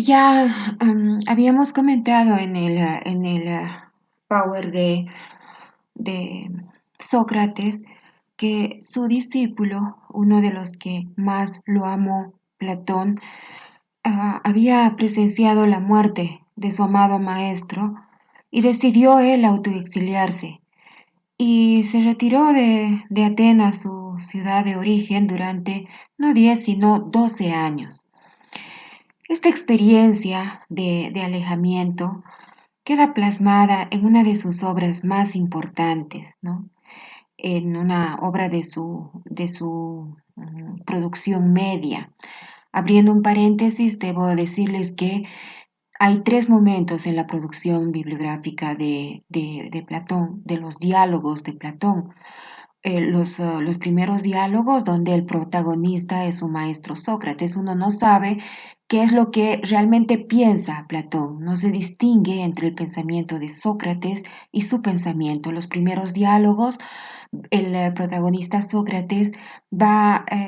Ya habíamos comentado en el Power de Sócrates que su discípulo, uno de los que más lo amó, Platón, había presenciado la muerte de su amado maestro y decidió él autoexiliarse y se retiró de Atenas, su ciudad de origen, durante no 10 sino 12 años. Esta experiencia de alejamiento queda plasmada en una de sus obras más importantes, ¿no? En una obra de su producción media. Abriendo un paréntesis, debo decirles que hay tres momentos en la producción bibliográfica de Platón, de los diálogos de Platón. Los primeros diálogos donde el protagonista es su maestro Sócrates. Uno no sabe qué es lo que realmente piensa Platón. No se distingue entre el pensamiento de Sócrates y su pensamiento. Los primeros diálogos, el protagonista Sócrates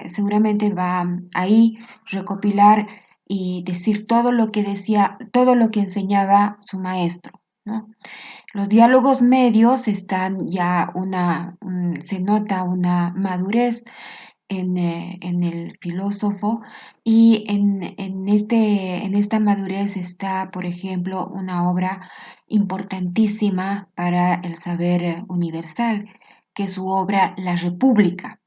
seguramente va ahí recopilar y decir todo lo que decía, todo lo que enseñaba su maestro, ¿no? Los diálogos medios están ya se nota una madurez en el filósofo y en esta madurez está, por ejemplo, una obra importantísima para el saber universal, que es su obra La República,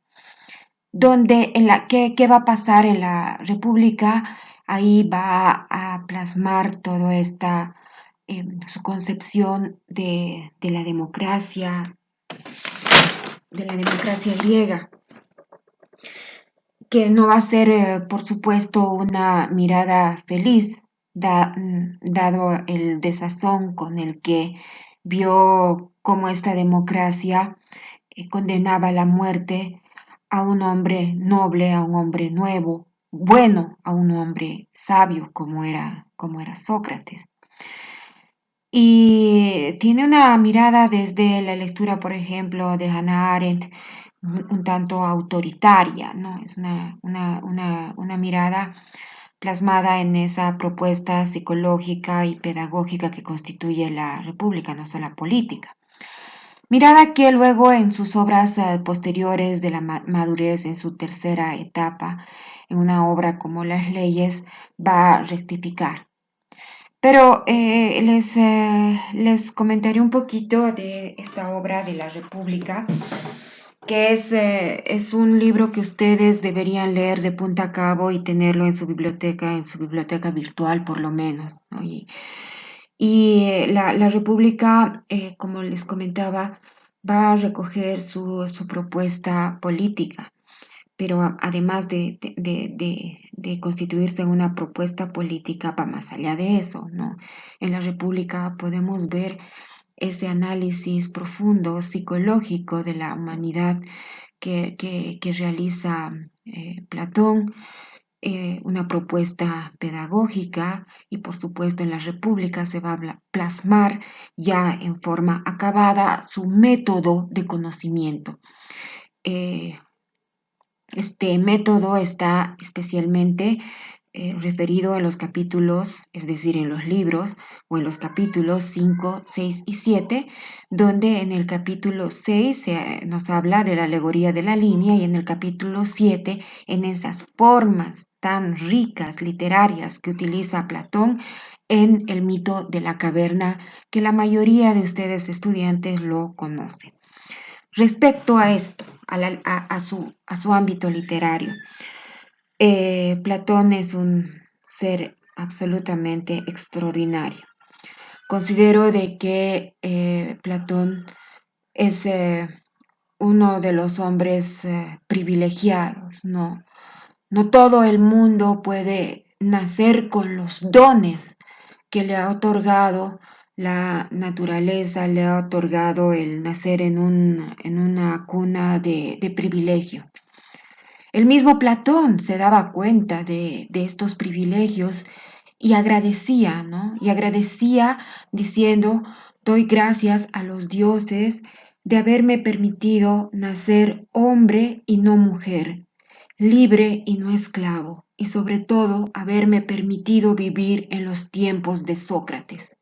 donde ¿qué va a pasar en la República? Ahí va a plasmar toda esta su concepción de la democracia griega, que no va a ser, por supuesto, una mirada feliz, dado el desazón con el que vio cómo esta democracia condenaba a la muerte a un hombre noble, a un hombre nuevo, bueno, a un hombre sabio como era Sócrates. Y tiene una mirada desde la lectura, por ejemplo, de Hannah Arendt, un tanto autoritaria, ¿no? Es una mirada plasmada en esa propuesta psicológica y pedagógica que constituye la República, no solo la política. Mirada que luego en sus obras posteriores de la madurez, en su tercera etapa, en una obra como Las leyes, va a rectificar. Pero les comentaré un poquito de esta obra de la República, que es un libro que ustedes deberían leer de punta a cabo y tenerlo en su biblioteca virtual por lo menos, ¿no? La República, como les comentaba, va a recoger su propuesta política, pero además de constituirse en una propuesta política, va más allá de eso, ¿no? En la República podemos ver ese análisis profundo, psicológico de la humanidad que realiza Platón, una propuesta pedagógica y por supuesto en la República se va a plasmar ya en forma acabada su método de conocimiento. Eh, este método está especialmente referido en los capítulos, es decir, en los libros o en los capítulos 5, 6 y 7, donde en el capítulo 6 nos habla de la alegoría de la línea y en el capítulo 7 en esas formas tan ricas literarias que utiliza Platón en el mito de la caverna que la mayoría de ustedes estudiantes lo conocen. Respecto a esto, a su ámbito literario, Platón es un ser absolutamente extraordinario. Considero de que Platón es uno de los hombres privilegiados, ¿no? No todo el mundo puede nacer con los dones que le ha otorgado la naturaleza, le ha otorgado el nacer en una cuna de privilegio. El mismo Platón se daba cuenta de estos privilegios y agradecía, ¿no? Y agradecía diciendo, doy gracias a los dioses de haberme permitido nacer hombre y no mujer, libre y no esclavo. y sobre todo haberme permitido vivir en los tiempos de Sócrates.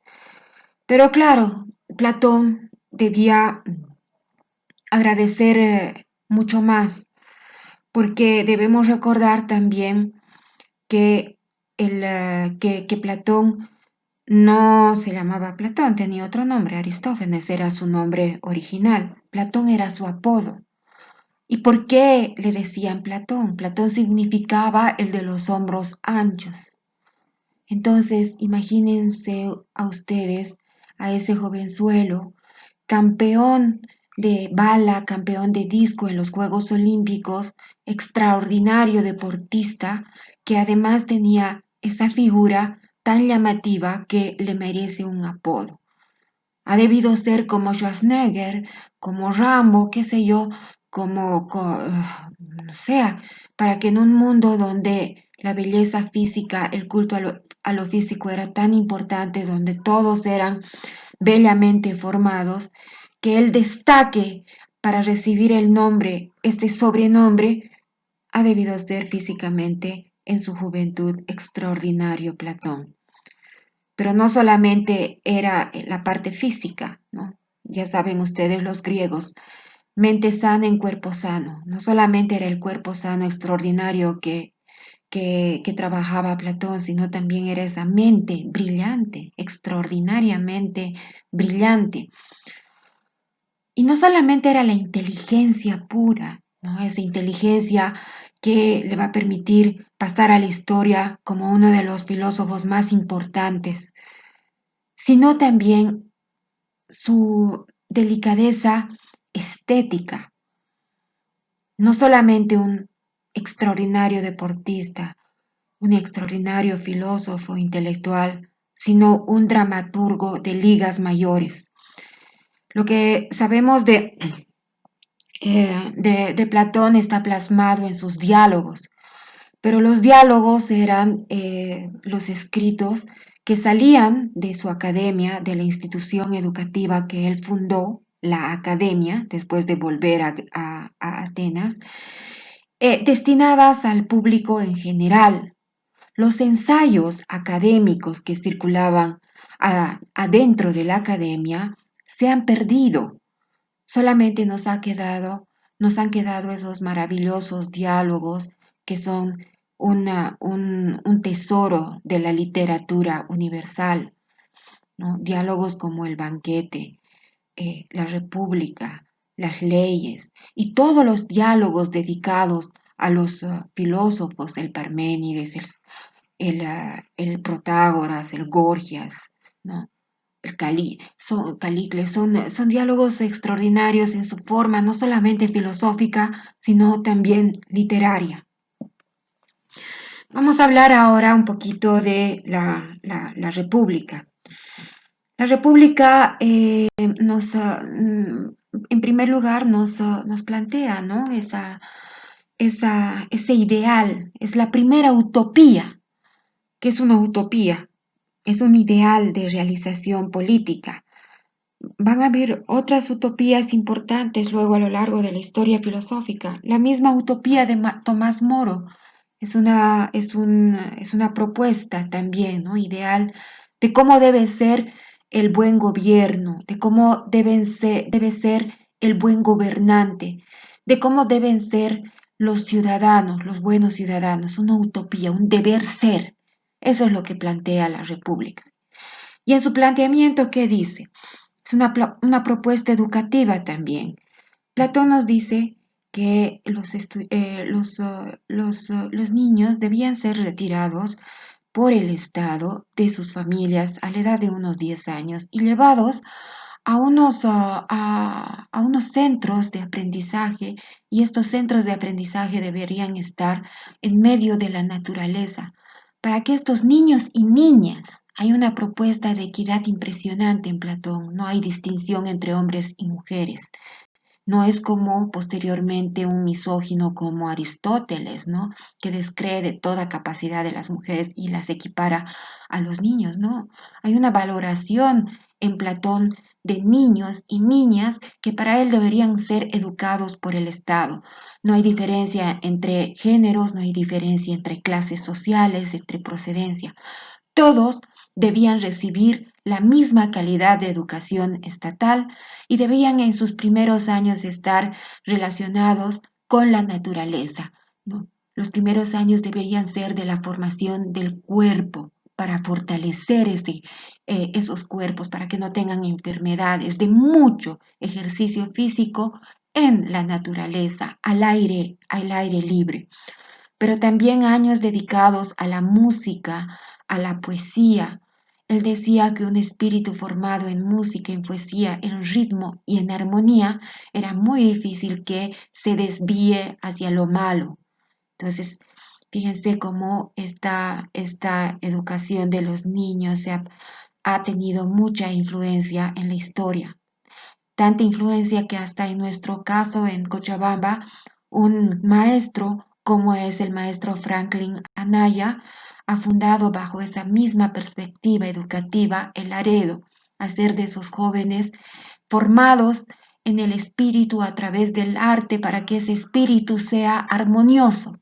Pero claro, Platón debía agradecer mucho más, porque debemos recordar también que Platón no se llamaba Platón, tenía otro nombre, Aristófanes era su nombre original, Platón era su apodo. ¿Y por qué le decían Platón? Platón significaba el de los hombros anchos. Entonces, imagínense a ustedes, a ese jovenzuelo, campeón de bala, campeón de disco en los Juegos Olímpicos, extraordinario deportista, que además tenía esa figura tan llamativa que le merece un apodo. Ha debido ser como Schwarzenegger, como Rambo, qué sé yo, no sé, para que en un mundo donde la belleza física, el culto a lo físico era tan importante, donde todos eran bellamente formados, que él destaque para recibir el nombre, ese sobrenombre, ha debido ser físicamente en su juventud extraordinario Platón. Pero no solamente era la parte física, ¿no? Ya saben ustedes los griegos, mente sana en cuerpo sano. No solamente era el cuerpo sano extraordinario que trabajaba Platón, sino también era esa mente brillante, extraordinariamente brillante. Y no solamente era la inteligencia pura, ¿no? Esa inteligencia que le va a permitir pasar a la historia como uno de los filósofos más importantes, sino también su delicadeza estética. No solamente un extraordinario deportista, un extraordinario filósofo intelectual, sino un dramaturgo de ligas mayores. Lo que sabemos de Platón está plasmado en sus diálogos, pero los diálogos eran los escritos que salían de su academia, de la institución educativa que él fundó, la academia, después de volver a Atenas, destinadas al público en general. Los ensayos académicos que circulaban adentro de la academia se han perdido. Solamente nos han quedado esos maravillosos diálogos que son un tesoro de la literatura universal, ¿no? Diálogos como El banquete, La república, Las leyes y todos los diálogos dedicados a los filósofos, el Parménides, el Protágoras, el Gorgias, ¿no? Calicles, son diálogos extraordinarios en su forma, no solamente filosófica, sino también literaria. Vamos a hablar ahora un poquito de la República. La República en primer lugar, nos plantea, ¿no? Ese ideal, es la primera utopía, que es una utopía, es un ideal de realización política. Van a haber otras utopías importantes luego a lo largo de la historia filosófica. La misma utopía de Tomás Moro es una propuesta también, ¿no? Ideal de cómo debe ser el buen gobierno, de cómo debe ser el buen gobernante, de cómo deben ser los ciudadanos, los buenos ciudadanos, una utopía, un deber ser. Eso es lo que plantea la República. Y en su planteamiento, ¿qué dice? Es una propuesta educativa también. Platón nos dice que los niños debían ser retirados por el Estado de sus familias a la edad de unos 10 años y llevados a unos centros de aprendizaje, y estos centros de aprendizaje deberían estar en medio de la naturaleza para que estos niños y niñas, hay una propuesta de equidad impresionante en Platón, no hay distinción entre hombres y mujeres. No es como posteriormente un misógino como Aristóteles, ¿no? Que descree de toda capacidad de las mujeres y las equipara a los niños, ¿no? Hay una valoración en Platón de niños y niñas que para él deberían ser educados por el Estado. No hay diferencia entre géneros, no hay diferencia entre clases sociales, entre procedencia. Todos debían recibir la misma calidad de educación estatal y debían en sus primeros años estar relacionados con la naturaleza, ¿no? Los primeros años deberían ser de la formación del cuerpo para fortalecer esos cuerpos, para que no tengan enfermedades, de mucho ejercicio físico en la naturaleza, al aire libre, pero también años dedicados a la música, a la poesía. Él decía que un espíritu formado en música, en poesía, en ritmo y en armonía era muy difícil que se desvíe hacia lo malo. Entonces, fíjense cómo esta educación de los niños ha tenido mucha influencia en la historia. Tanta influencia que hasta en nuestro caso en Cochabamba, un maestro como es el maestro Franklin Anaya, ha fundado bajo esa misma perspectiva educativa el Laredo, hacer de esos jóvenes formados en el espíritu a través del arte para que ese espíritu sea armonioso.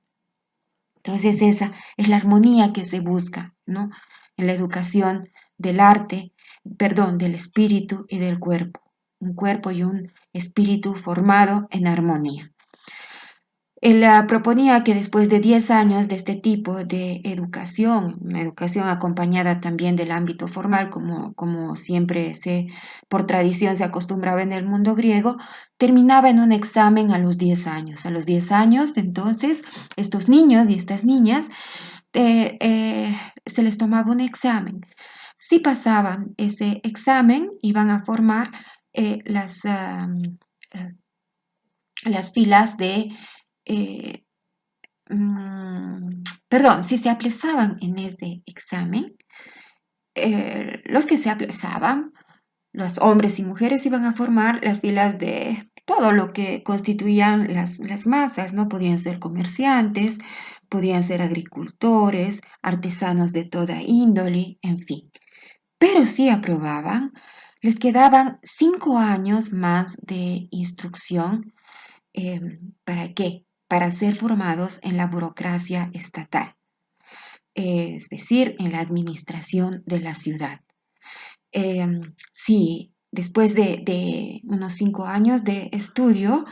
Entonces esa es la armonía que se busca, ¿no? En la educación del arte, perdón, del espíritu y del cuerpo. Un cuerpo y un espíritu formado en armonía. Él proponía que después de 10 años de este tipo de educación, una educación acompañada también del ámbito formal, como siempre por tradición se acostumbraba en el mundo griego, terminaba en un examen a los 10 años. A los 10 años, entonces, estos niños y estas niñas se les tomaba un examen. Si pasaban ese examen, iban a formar eh, las, um, eh, las filas de eh, perdón, si se aplazaban en ese examen, los que se aplazaban, los hombres y mujeres iban a formar las filas de todo lo que constituían las masas, ¿no? Podían ser comerciantes, podían ser agricultores, artesanos de toda índole, en fin. Pero si aprobaban, les quedaban 5 años más de instrucción. ¿Para qué? Para ser formados en la burocracia estatal, es decir, en la administración de la ciudad. Sí, después de unos 5 años de estudio,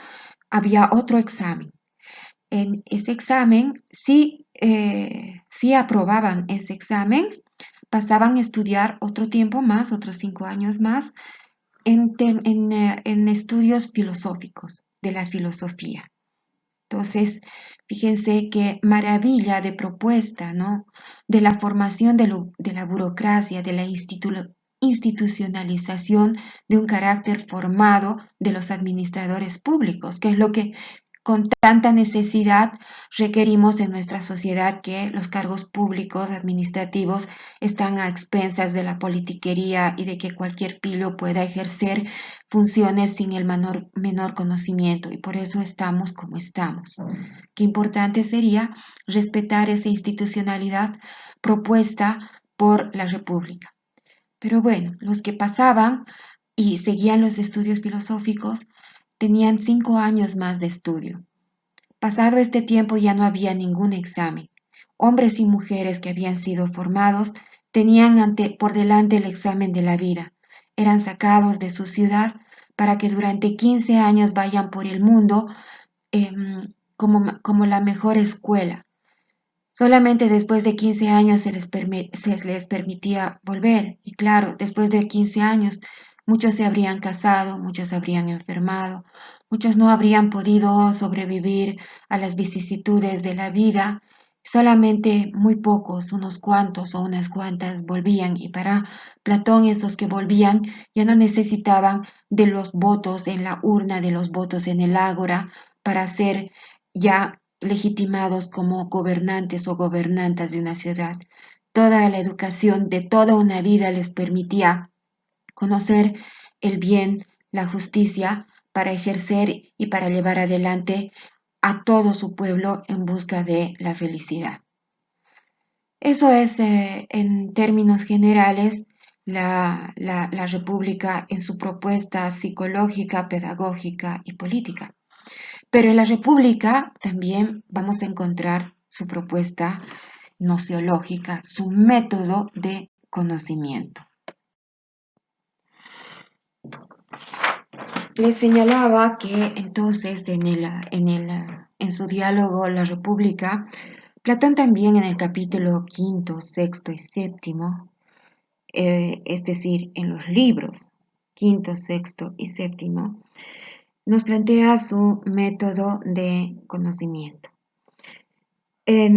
había otro examen. En ese examen, si aprobaban ese examen, pasaban a estudiar otro tiempo más, otros 5 años más, en estudios filosóficos de la filosofía. Entonces, fíjense qué maravilla de propuesta, ¿no? De la formación de la burocracia, de la institucionalización de un carácter formado de los administradores públicos, que es lo que con tanta necesidad requerimos en nuestra sociedad, que los cargos públicos administrativos están a expensas de la politiquería y de que cualquier pilo pueda ejercer funciones sin el menor conocimiento, y por eso estamos como estamos. Qué importante sería respetar esa institucionalidad propuesta por la República. Pero bueno, los que pasaban y seguían los estudios filosóficos tenían 5 años más de estudio. Pasado este tiempo ya no había ningún examen. Hombres y mujeres que habían sido formados tenían por delante el examen de la vida. Eran sacados de su ciudad para que durante 15 años vayan por el mundo como la mejor escuela. Solamente después de 15 años se les permitía volver. Y claro, después de 15 años muchos se habrían casado, muchos se habrían enfermado, muchos no habrían podido sobrevivir a las vicisitudes de la vida. Solamente muy pocos, unos cuantos o unas cuantas volvían, y para Platón esos que volvían ya no necesitaban de los votos en la urna, de los votos en el ágora para ser ya legitimados como gobernantes o gobernantas de una ciudad. Toda la educación de toda una vida les permitía conocer el bien, la justicia, para ejercer y para llevar adelante a todo su pueblo en busca de la felicidad. Eso es, en términos generales, la República en su propuesta psicológica, pedagógica y política. Pero en la República también vamos a encontrar su propuesta nociológica, su método de conocimiento. Les señalaba que entonces en su diálogo La República, Platón también en el capítulo quinto, sexto y séptimo, es decir, en los libros quinto, sexto y séptimo, nos plantea su método de conocimiento. Es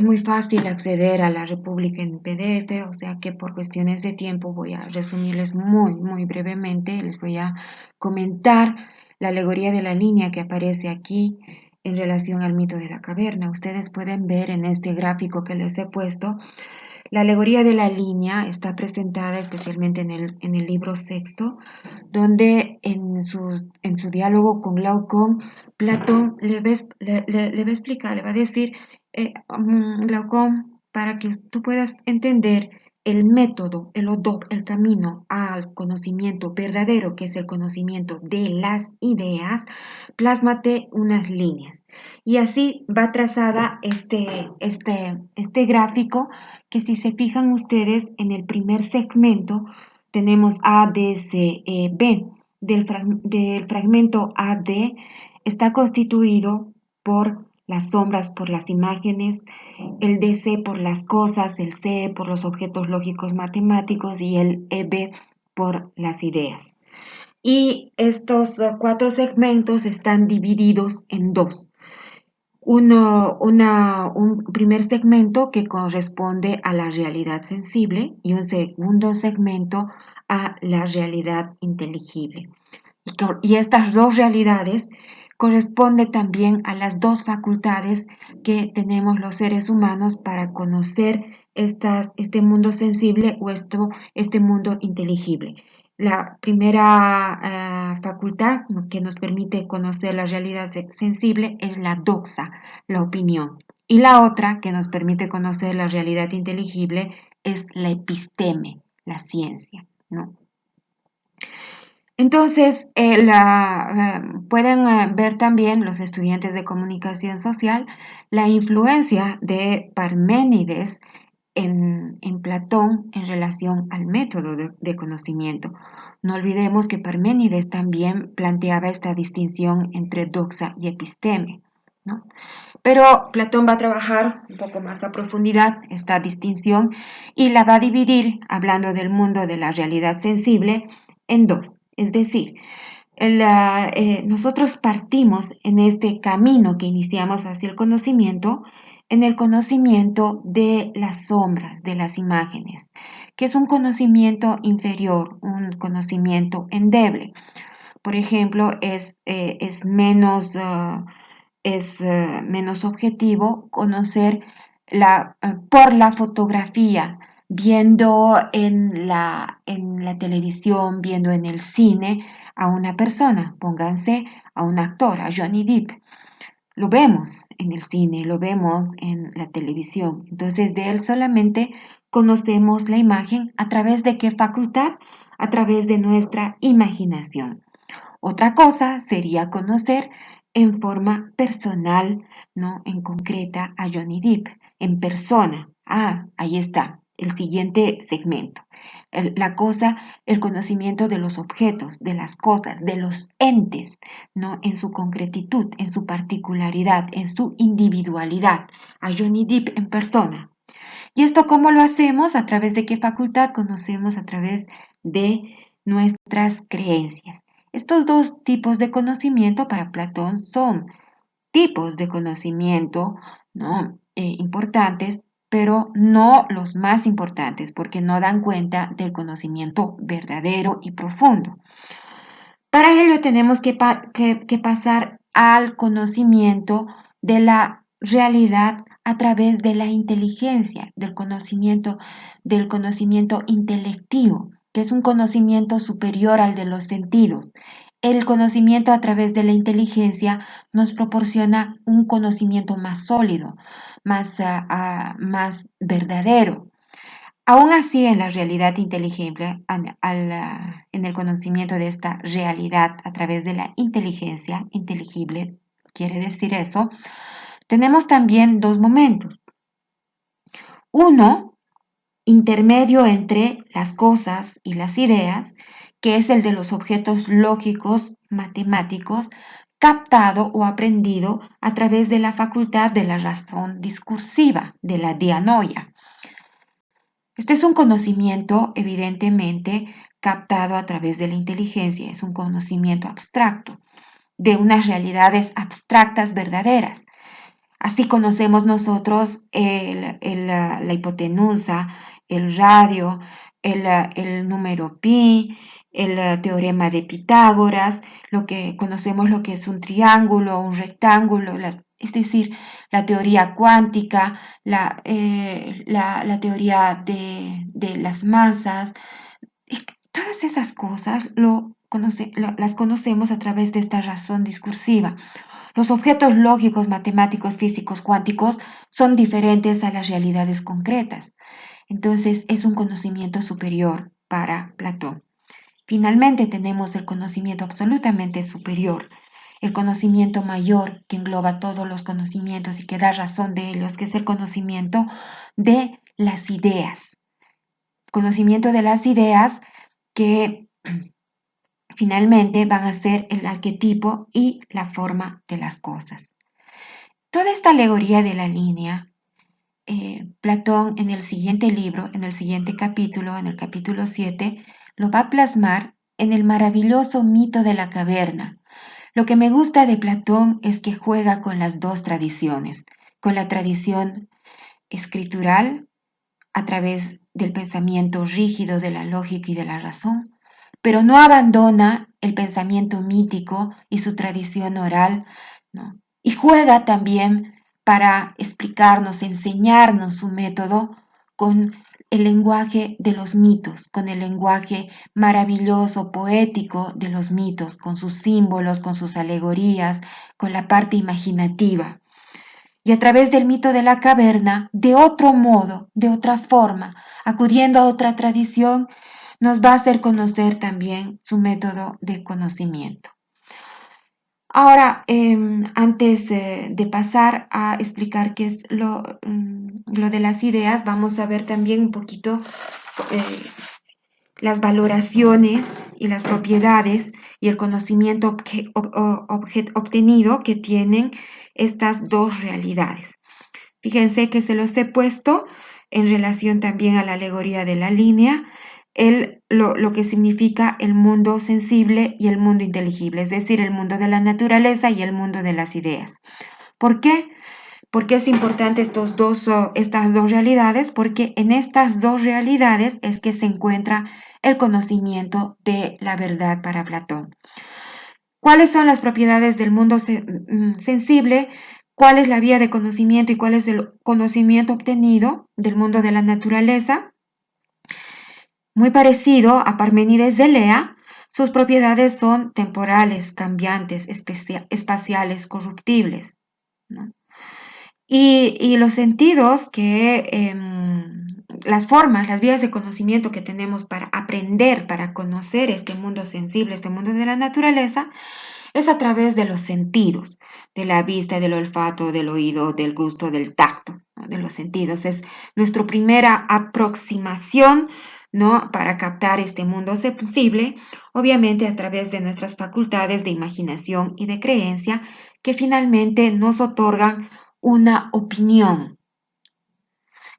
muy fácil acceder a la República en PDF, o sea que por cuestiones de tiempo voy a resumirles muy brevemente. Les voy a comentar la alegoría de la línea que aparece aquí en relación al mito de la caverna. Ustedes pueden ver en este gráfico que les he puesto. La alegoría de la línea está presentada especialmente en el libro sexto, donde en su diálogo con Glaucón, Platón le va a explicar, le va a decir, Glaucón, para que tú puedas entender el método, el odop, el camino al conocimiento verdadero, que es el conocimiento de las ideas, plásmate unas líneas. Y así va trazada este gráfico que si se fijan ustedes en el primer segmento tenemos A, D, C, E, B. Del fragmento AD está constituido por las sombras, por las imágenes, el DC por las cosas, el C por los objetos lógicos matemáticos y el EB por las ideas. Y estos cuatro segmentos están divididos en dos. Un primer segmento que corresponde a la realidad sensible y un segundo segmento a la realidad inteligible. Y estas dos realidades corresponden también a las dos facultades que tenemos los seres humanos para conocer este mundo sensible o este mundo inteligible. La primera facultad que nos permite conocer la realidad sensible es la doxa, la opinión. Y la otra que nos permite conocer la realidad inteligible es la episteme, la ciencia, ¿no? Entonces, pueden ver también los estudiantes de comunicación social la influencia de Parménides en Platón en relación al método de conocimiento. No olvidemos que Parménides también planteaba esta distinción entre doxa y episteme, ¿no? Pero Platón va a trabajar un poco más a profundidad esta distinción y la va a dividir, hablando del mundo de la realidad sensible, en dos. Es decir, nosotros partimos en este camino que iniciamos hacia el conocimiento, en el conocimiento de las sombras, de las imágenes, que es un conocimiento inferior, un conocimiento endeble. Por ejemplo, es menos objetivo conocer por la fotografía, viendo en la televisión, viendo en el cine a una persona, pónganse a un actor, a Johnny Depp. Lo vemos en el cine, lo vemos en la televisión. Entonces de él solamente conocemos la imagen a través de qué facultad, a través de nuestra imaginación. Otra cosa sería conocer en forma personal, ¿no? En concreta a Johnny Depp, en persona. Ah, ahí está, el siguiente segmento. El conocimiento de los objetos, de las cosas, de los entes, ¿no? En su concretitud, en su particularidad, en su individualidad. A Johnny Depp en persona. ¿Y esto cómo lo hacemos? ¿A través de qué facultad? Conocemos a través de nuestras creencias. Estos dos tipos de conocimiento para Platón son tipos de conocimiento, ¿no? Importantes, pero no los más importantes, porque no dan cuenta del conocimiento verdadero y profundo. Para ello tenemos que pasar al conocimiento de la realidad a través de la inteligencia, del conocimiento intelectivo, que es un conocimiento superior al de los sentidos. El conocimiento a través de la inteligencia nos proporciona un conocimiento más sólido, más verdadero. Aún así, en la realidad inteligible, en el conocimiento de esta realidad a través de la inteligencia inteligible, quiere decir eso, tenemos también dos momentos. Uno, intermedio entre las cosas y las ideas, que es el de los objetos lógicos matemáticos, captado o aprendido a través de la facultad de la razón discursiva, de la dianoia. Este es un conocimiento evidentemente captado a través de la inteligencia, es un conocimiento abstracto, de unas realidades abstractas verdaderas. Así conocemos nosotros la hipotenusa, el radio, el número pi, el teorema de Pitágoras, conocemos lo que es un triángulo, un rectángulo, es decir, la teoría cuántica, la teoría de las masas. Todas esas cosas las conocemos a través de esta razón discursiva. Los objetos lógicos, matemáticos, físicos, cuánticos son diferentes a las realidades concretas. Entonces es un conocimiento superior para Platón. Finalmente tenemos el conocimiento absolutamente superior, el conocimiento mayor que engloba todos los conocimientos y que da razón de ellos, que es el conocimiento de las ideas. Conocimiento de las ideas que finalmente van a ser el arquetipo y la forma de las cosas. Toda esta alegoría de la línea, Platón en el siguiente libro, en el siguiente capítulo, en el capítulo 7, lo va a plasmar en el maravilloso mito de la caverna. Lo que me gusta de Platón es que juega con las dos tradiciones, con la tradición escritural a través del pensamiento rígido de la lógica y de la razón, pero no abandona el pensamiento mítico y su tradición oral, ¿no? Y juega también para explicarnos, enseñarnos su método con el lenguaje de los mitos, con el lenguaje maravilloso, poético de los mitos, con sus símbolos, con sus alegorías, con la parte imaginativa. Y a través del mito de la caverna, de otro modo, de otra forma, acudiendo a otra tradición, nos va a hacer conocer también su método de conocimiento. Ahora, antes de pasar a explicar qué es lo de las ideas, vamos a ver también un poquito eh, las valoraciones y las propiedades y el conocimiento obtenido que tienen estas dos realidades. Fíjense que se los he puesto en relación también a la alegoría de la línea, lo que significa el mundo sensible y el mundo inteligible, es decir, el mundo de la naturaleza y el mundo de las ideas. ¿Por qué? Porque es importante estas dos realidades, porque en estas dos realidades es que se encuentra el conocimiento de la verdad para Platón. ¿Cuáles son las propiedades del mundo sensible? ¿Cuál es la vía de conocimiento y cuál es el conocimiento obtenido del mundo de la naturaleza? Muy parecido a Parménides de Lea, sus propiedades son temporales, cambiantes, espaciales, corruptibles, ¿no? Y los sentidos las formas, las vías de conocimiento que tenemos para aprender, para conocer este mundo sensible, este mundo de la naturaleza, es a través de los sentidos, de la vista, del olfato, del oído, del gusto, del tacto, ¿no? De los sentidos. Es nuestra primera aproximación, ¿no? Para captar este mundo sensible, obviamente a través de nuestras facultades de imaginación y de creencia, que finalmente nos otorgan una opinión.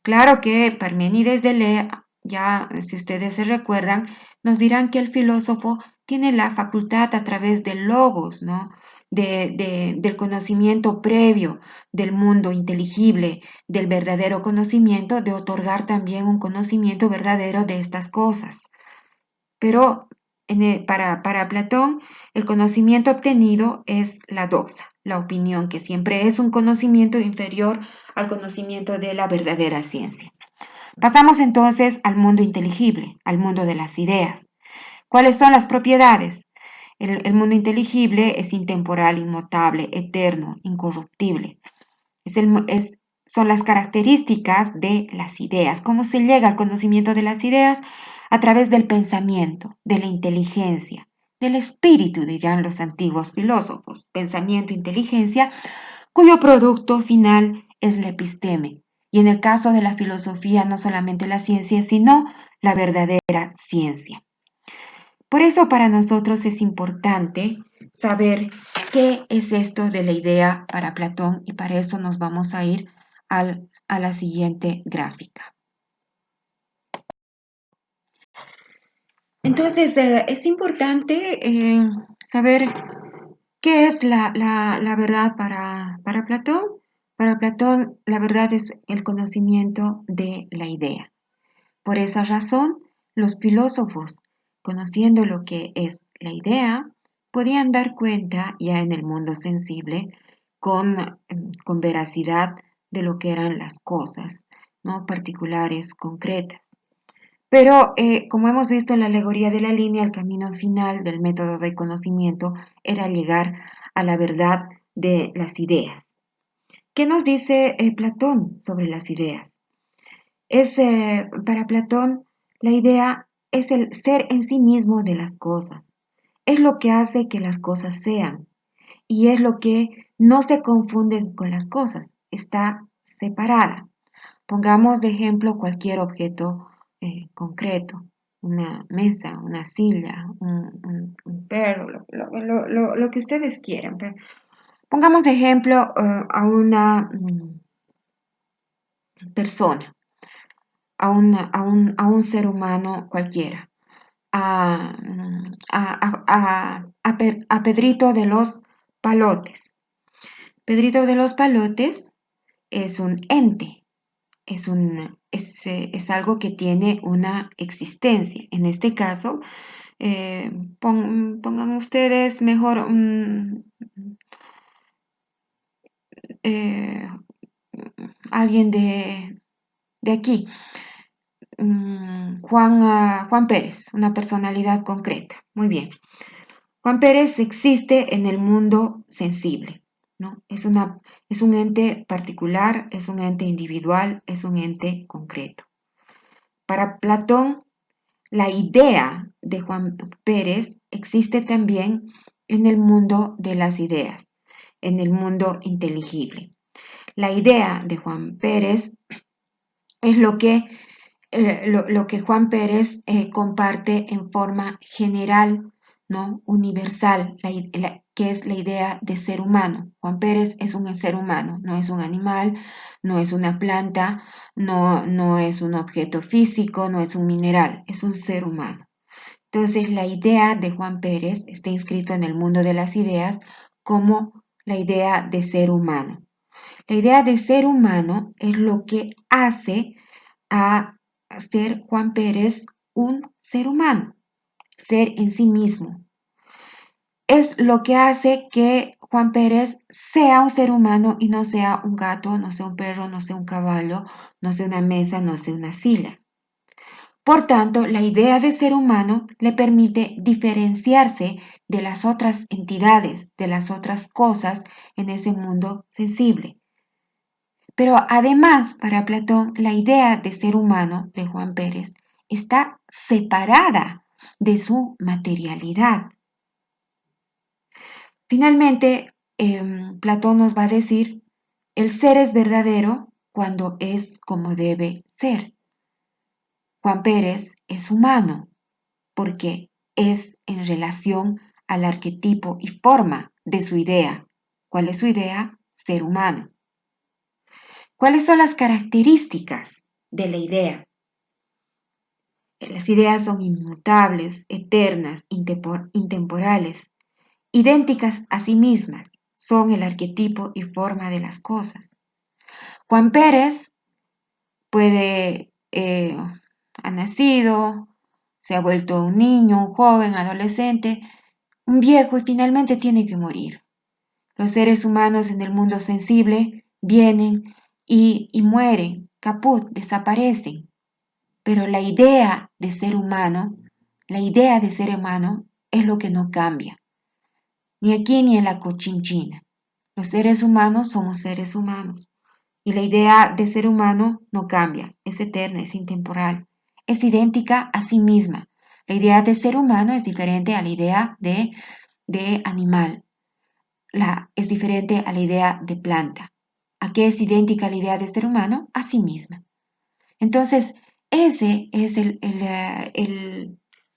Claro que Parménides de Lea, ya si ustedes se recuerdan, nos dirán que el filósofo tiene la facultad a través del logos, ¿no? Del conocimiento previo del mundo inteligible, del verdadero conocimiento, de otorgar también un conocimiento verdadero de estas cosas. Pero para Platón, el conocimiento obtenido es la doxa, la opinión, que siempre es un conocimiento inferior al conocimiento de la verdadera ciencia. Pasamos entonces al mundo inteligible, al mundo de las ideas. ¿Cuáles son las propiedades? El mundo inteligible es intemporal, inmutable, eterno, incorruptible. son las características de las ideas. ¿Cómo se llega al conocimiento de las ideas? A través del pensamiento, de la inteligencia, del espíritu, dirán los antiguos filósofos. Pensamiento, inteligencia, cuyo producto final es la episteme. Y en el caso de la filosofía, no solamente la ciencia, sino la verdadera ciencia. Por eso para nosotros es importante saber qué es esto de la idea para Platón y para eso nos vamos a ir a la siguiente gráfica. Entonces, es importante saber qué es la verdad para Platón. Para Platón, la verdad es el conocimiento de la idea. Por esa razón, los filósofos, conociendo lo que es la idea, podían dar cuenta ya en el mundo sensible con veracidad de lo que eran las cosas, ¿no? Particulares, concretas. Pero, como hemos visto en la alegoría de la línea, el camino final del método de conocimiento era llegar a la verdad de las ideas. ¿Qué nos dice Platón sobre las ideas? Para Platón, la idea es el ser en sí mismo de las cosas. Es lo que hace que las cosas sean y es lo que no se confunde con las cosas, está separada. Pongamos de ejemplo cualquier objeto concreto, una mesa, una silla, un perro, lo que ustedes quieran. Pero pongamos de ejemplo a una persona, a un ser humano cualquiera, a, a Pedrito de los Palotes. Pedrito de los Palotes es un ente, es algo que tiene una existencia. En este caso, pongan ustedes mejor eh, alguien de aquí, Juan Pérez, una personalidad concreta. Muy bien. Juan Pérez existe en el mundo sensible, ¿no? Es un ente particular, es un ente individual, es un ente concreto. Para Platón, la idea de Juan Pérez existe también en el mundo de las ideas, en el mundo inteligible. La idea de Juan Pérez es lo que Juan Pérez comparte en forma general, ¿no? Universal, que es la idea de ser humano. Juan Pérez es un ser humano, no es un animal, no es una planta, no es un objeto físico, no es un mineral, es un ser humano. Entonces, la idea de Juan Pérez está inscrito en el mundo de las ideas como la idea de ser humano. La idea de ser humano es lo que hace a ser Juan Pérez un ser humano, ser en sí mismo. Es lo que hace que Juan Pérez sea un ser humano y no sea un gato, no sea un perro, no sea un caballo, no sea una mesa, no sea una silla. Por tanto, la idea de ser humano le permite diferenciarse de las otras entidades, de las otras cosas en ese mundo sensible. Pero además, para Platón, la idea de ser humano de Juan Pérez está separada de su materialidad. Finalmente, Platón nos va a decir, el ser es verdadero cuando es como debe ser. Juan Pérez es humano porque es en relación al arquetipo y forma de su idea. ¿Cuál es su idea? Ser humano. ¿Cuáles son las características de la idea? Las ideas son inmutables, eternas, intemporales, idénticas a sí mismas, son el arquetipo y forma de las cosas. Juan Pérez ha nacido, se ha vuelto un niño, un joven, adolescente, un viejo y finalmente tiene que morir. Los seres humanos en el mundo sensible vienen y mueren, caput, desaparecen. Pero la idea de ser humano, es lo que no cambia, ni aquí ni en la Cochinchina. Los seres humanos somos seres humanos. Y la idea de ser humano no cambia, es eterna, es intemporal, es idéntica a sí misma. La idea de ser humano es diferente a la idea de animal, es diferente a la idea de planta. ¿A qué es idéntica la idea de ser humano? A sí misma. Entonces, ese es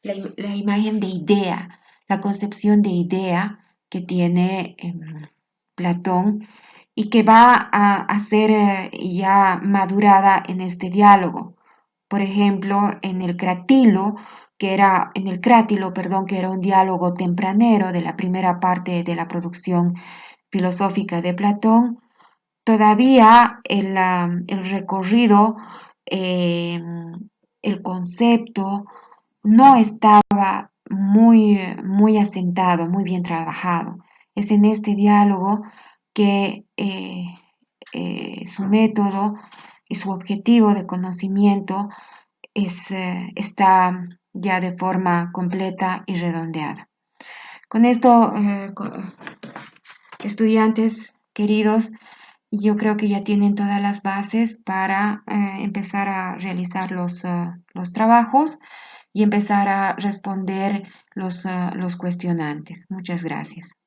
la imagen de idea, la concepción de idea que tiene Platón y que va a ser ya madurada en este diálogo. Por ejemplo, en el crátilo, perdón, que era un diálogo tempranero de la primera parte de la producción filosófica de Platón, todavía el recorrido, eh, el concepto no estaba muy asentado, muy bien trabajado. Es en este diálogo que su método y su objetivo de conocimiento está ya de forma completa y redondeada. Con esto, estudiantes queridos, yo creo que ya tienen todas las bases para empezar a realizar los trabajos y empezar a responder los cuestionantes. Muchas gracias.